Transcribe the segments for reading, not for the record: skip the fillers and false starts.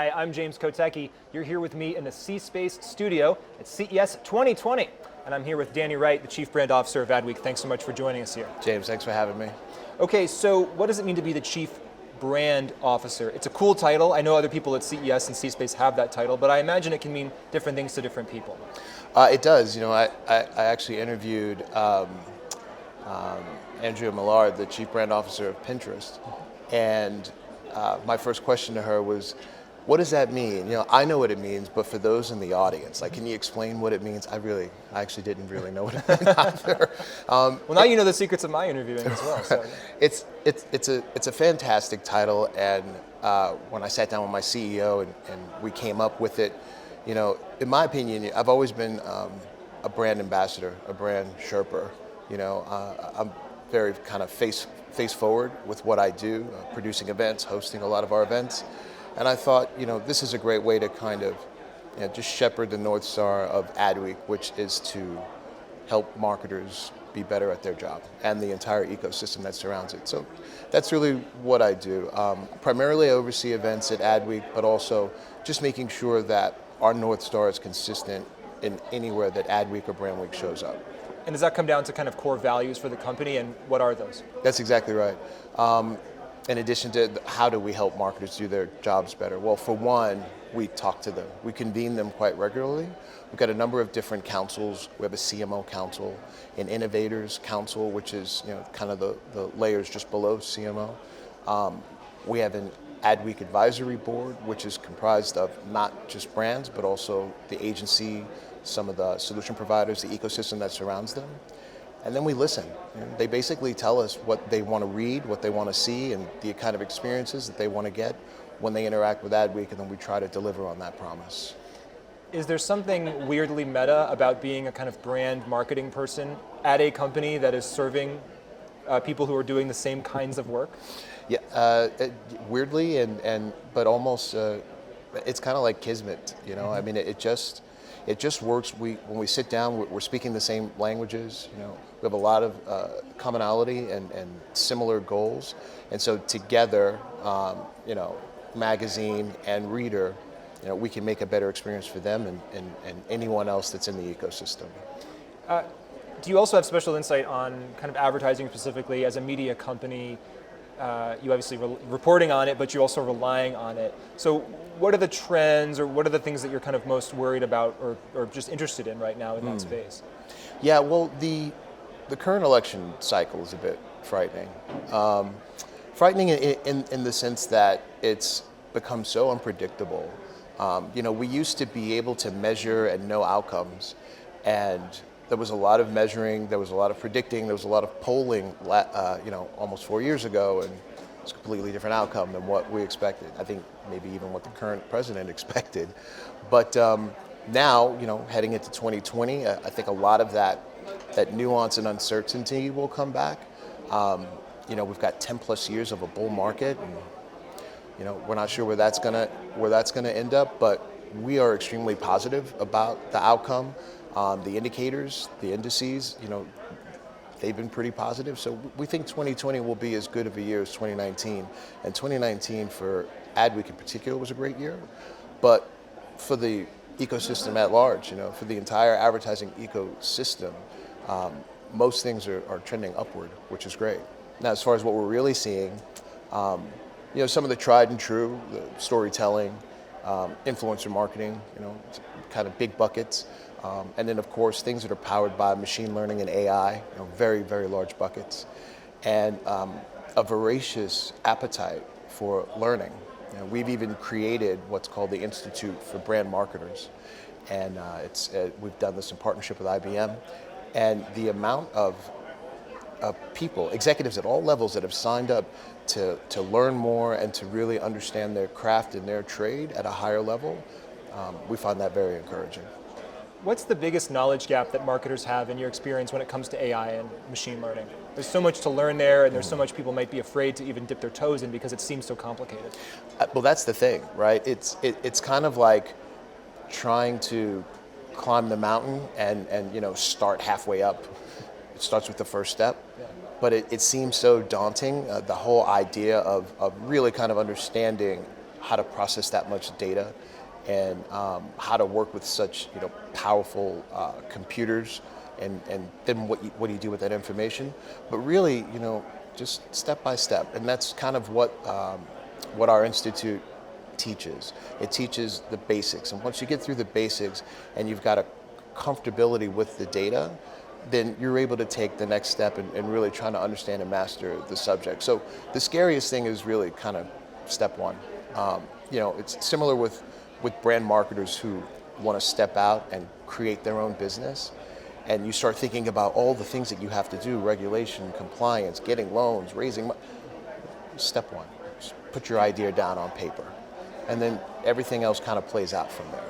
Hi, I'm James Kotecki. You're here with me in the C-Space studio at CES 2020. And I'm here with Danny Wright, the Chief Brand Officer of Adweek. Thanks so much for joining us here. James, thanks for having me. Okay, so what does it mean to be the Chief Brand Officer? It's a cool title. I know other people at CES and C-Space have that title, but I imagine it can mean different things to different people. It does. You know, I actually interviewed Andrea Millard, the Chief Brand Officer of Pinterest, and my first question to her was, what does that mean? You know, I know what it means, but for those in the audience, like, can you explain what it means? I actually didn't really know what it meant either. Well, now you know the secrets of my interviewing as well. So. It's a fantastic title, and when I sat down with my CEO and we came up with it, you know, in my opinion, I've always been a brand ambassador, a brand Sherpa. You know, I'm very kind of face forward with what I do, producing events, hosting a lot of our events. And I thought, you know, this is a great way to kind of, you know, just shepherd the North Star of Adweek, which is to help marketers be better at their job and the entire ecosystem that surrounds it. So that's really what I do. Primarily I oversee events at Adweek, but also just making sure that our North Star is consistent in anywhere that Adweek or Brand Week shows up. And does that come down to kind of core values for the company, and what are those? That's exactly right. In addition to how do we help marketers do their jobs better? Well, for one, we talk to them. We convene them quite regularly. We've got a number of different councils. We have a CMO council, an innovators council, which is, you know, kind of the layers just below CMO. We have an Adweek advisory board, which is comprised of not just brands, but also the agency, some of the solution providers, the ecosystem that surrounds them. And then we listen. You know, they basically tell us what they want to read, what they want to see, and the kind of experiences that they want to get when they interact with Adweek, and then we try to deliver on that promise. Is there something weirdly meta about being a kind of brand marketing person at a company that is serving people who are doing the same kinds of work? Yeah, weirdly, but almost, it's kind of like kismet, you know? I mean, it just works. When we sit down, we're speaking the same languages. You know, we have a lot of commonality and similar goals, and so together, you know, magazine and reader, you know, we can make a better experience for them and anyone else that's in the ecosystem. Do you also have special insight on kind of advertising specifically as a media company? You obviously reporting on it, but you're also relying on it. So what are the trends, or what are the things that you're kind of most worried about or just interested in right now in that space? Yeah, well, the current election cycle is a bit frightening. Frightening in the sense that it's become so unpredictable. You know, we used to be able to measure and know outcomes, and there was a lot of measuring, there was a lot of predicting, there was a lot of polling, you know, almost 4 years ago, and it's a completely different outcome than what we expected. I think maybe even what the current president expected. But now, you know, heading into 2020, I think a lot of that nuance and uncertainty will come back. You know, we've got 10 plus years of a bull market, and you know, we're not sure where that's gonna end up, but we are extremely positive about the outcome. The indicators, the indices, you know, they've been pretty positive. So we think 2020 will be as good of a year as 2019. And 2019 for Adweek in particular was a great year. But for the ecosystem at large, you know, for the entire advertising ecosystem, most things are trending upward, which is great. Now, as far as what we're really seeing, you know, some of the tried and true, the storytelling, influencer marketing, you know, kind of big buckets. And then, of course, things that are powered by machine learning and AI, you know, very, very large buckets. And a voracious appetite for learning. You know, we've even created what's called the Institute for Brand Marketers. And we've done this in partnership with IBM. And the amount of people, executives at all levels that have signed up to learn more and to really understand their craft and their trade at a higher level, we find that very encouraging. What's the biggest knowledge gap that marketers have in your experience when it comes to AI and machine learning? There's so much to learn there, and there's so much people might be afraid to even dip their toes in because it seems so complicated. Well, that's the thing, right? It's kind of like trying to climb the mountain and you know, start halfway up. It starts with the first step. Yeah. But it seems so daunting, the whole idea of really kind of understanding how to process that much data, and how to work with such powerful computers, and then what do you do with that information? But really, just step by step, and that's kind of what our institute teaches. It teaches the basics, and once you get through the basics and you've got a comfortability with the data, then you're able to take the next step and really trying to understand and master the subject. So the scariest thing is really kind of step one. It's similar with brand marketers who want to step out and create their own business. And you start thinking about all the things that you have to do: regulation, compliance, getting loans, raising money. Step one, just put your idea down on paper. And then everything else kind of plays out from there.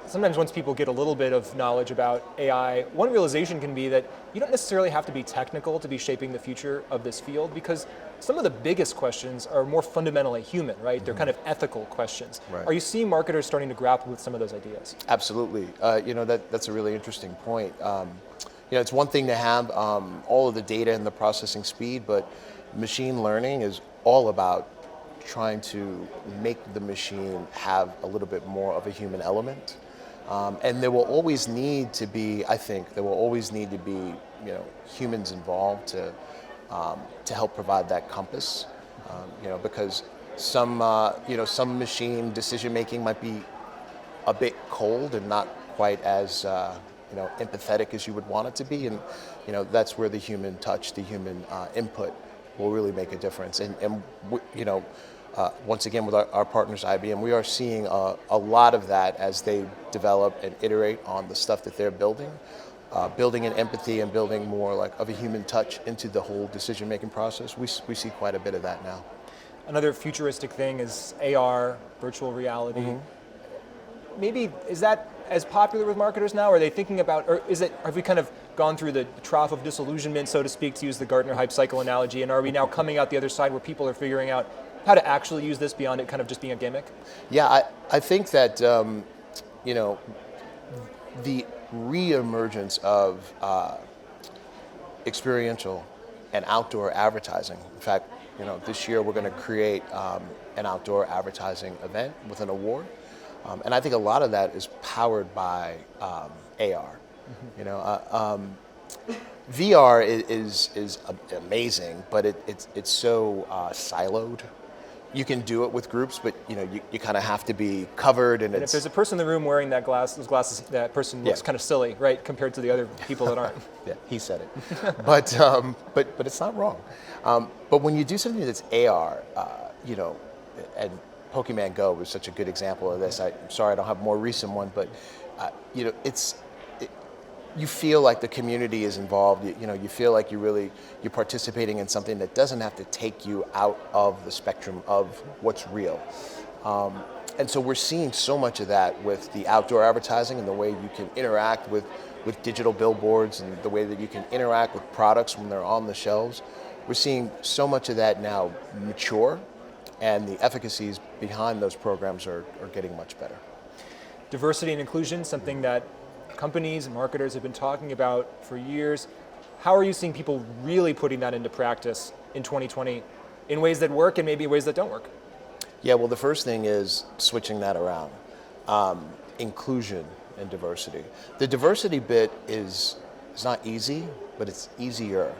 Sometimes once people get a little bit of knowledge about AI, one realization can be that you don't necessarily have to be technical to be shaping the future of this field, because some of the biggest questions are more fundamentally human, right? They're kind of ethical questions. Right. Are you seeing marketers starting to grapple with some of those ideas? Absolutely. That's a really interesting point. It's one thing to have all of the data and the processing speed, but machine learning is all about trying to make the machine have a little bit more of a human element. And there will always need to be, humans involved to help provide that compass. Because some machine decision making might be a bit cold and not quite as empathetic as you would want it to be, and that's where the human touch, the human input, will really make a difference. Once again, with our partners IBM, we are seeing a lot of that as they develop and iterate on the stuff that they're building an empathy and building more of a human touch into the whole decision-making process. We see quite a bit of that now. Another futuristic thing is AR, virtual reality. Mm-hmm. Maybe, is that as popular with marketers now? Are they thinking about, or have we kind of gone through the trough of disillusionment, so to speak, to use the Gartner hype cycle analogy, and are we now coming out the other side where people are figuring out how to actually use this beyond it kind of just being a gimmick? Yeah, I think that the re-emergence of experiential and outdoor advertising. In fact, this year we're going to create an outdoor advertising event with an award, and I think a lot of that is powered by AR. Mm-hmm. VR is amazing, but it's so siloed. You can do it with groups, but you kind of have to be covered, and if there's a person in the room wearing those glasses, that person looks kind of silly, right, compared to the other people that aren't. Yeah, he said it, but it's not wrong. But when you do something that's AR, and Pokemon Go was such a good example of this. I'm sorry I don't have a more recent one, but you feel like the community is involved. You feel like you're participating in something that doesn't have to take you out of the spectrum of what's real. And so we're seeing so much of that with the outdoor advertising and the way you can interact with digital billboards and the way that you can interact with products when they're on the shelves. We're seeing so much of that now mature, and the efficacies behind those programs are getting much better. Diversity and inclusion, something that companies and marketers have been talking about for years. How are you seeing people really putting that into practice in 2020 in ways that work and maybe ways that don't work? Yeah, well, the first thing is switching that around. Inclusion and diversity. The diversity bit is not easy, but it's easier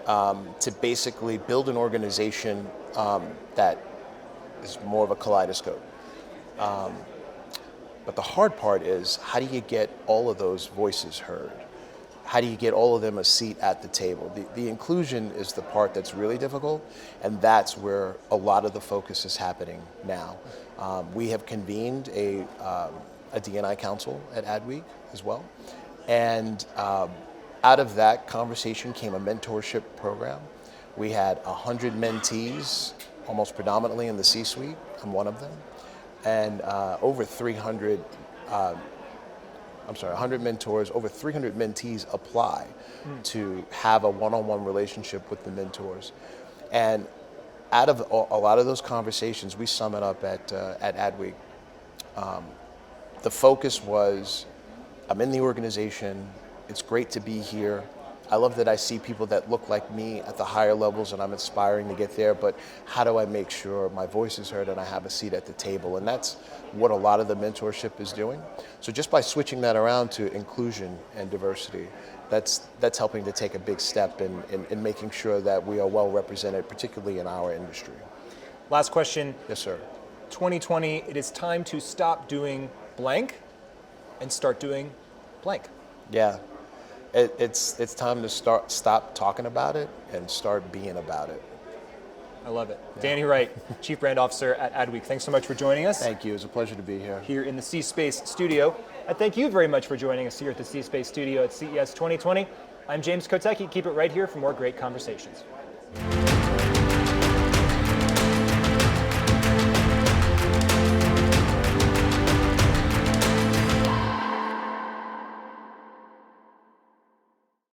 to basically build an organization that is more of a kaleidoscope. But the hard part is, how do you get all of those voices heard? How do you get all of them a seat at the table? The inclusion is the part that's really difficult, and that's where a lot of the focus is happening now. We have convened a D&I council at Adweek as well, and out of that conversation came a mentorship program. We had 100 mentees, almost predominantly in the C-suite. I'm one of them. And 100 mentors, over 300 mentees apply to have a one-on-one relationship with the mentors. And out of a lot of those conversations, we sum it up at Adweek. The focus was, I'm in the organization, it's great to be here, I love that I see people that look like me at the higher levels and I'm inspiring to get there, but how do I make sure my voice is heard and I have a seat at the table? And that's what a lot of the mentorship is doing. So just by switching that around to inclusion and diversity, that's helping to take a big step in making sure that we are well represented, particularly in our industry. Last question. Yes, sir. 2020, it is time to stop doing blank and start doing blank. Yeah. It's time to stop talking about it and start being about it. I love it. Yeah. Danny Wright, Chief Brand Officer at Adweek. Thanks so much for joining us. Thank you. It was a pleasure to be here. Here in the C-Space studio. And thank you very much for joining us here at the C-Space studio at CES 2020. I'm James Kotecki. Keep it right here for more great conversations.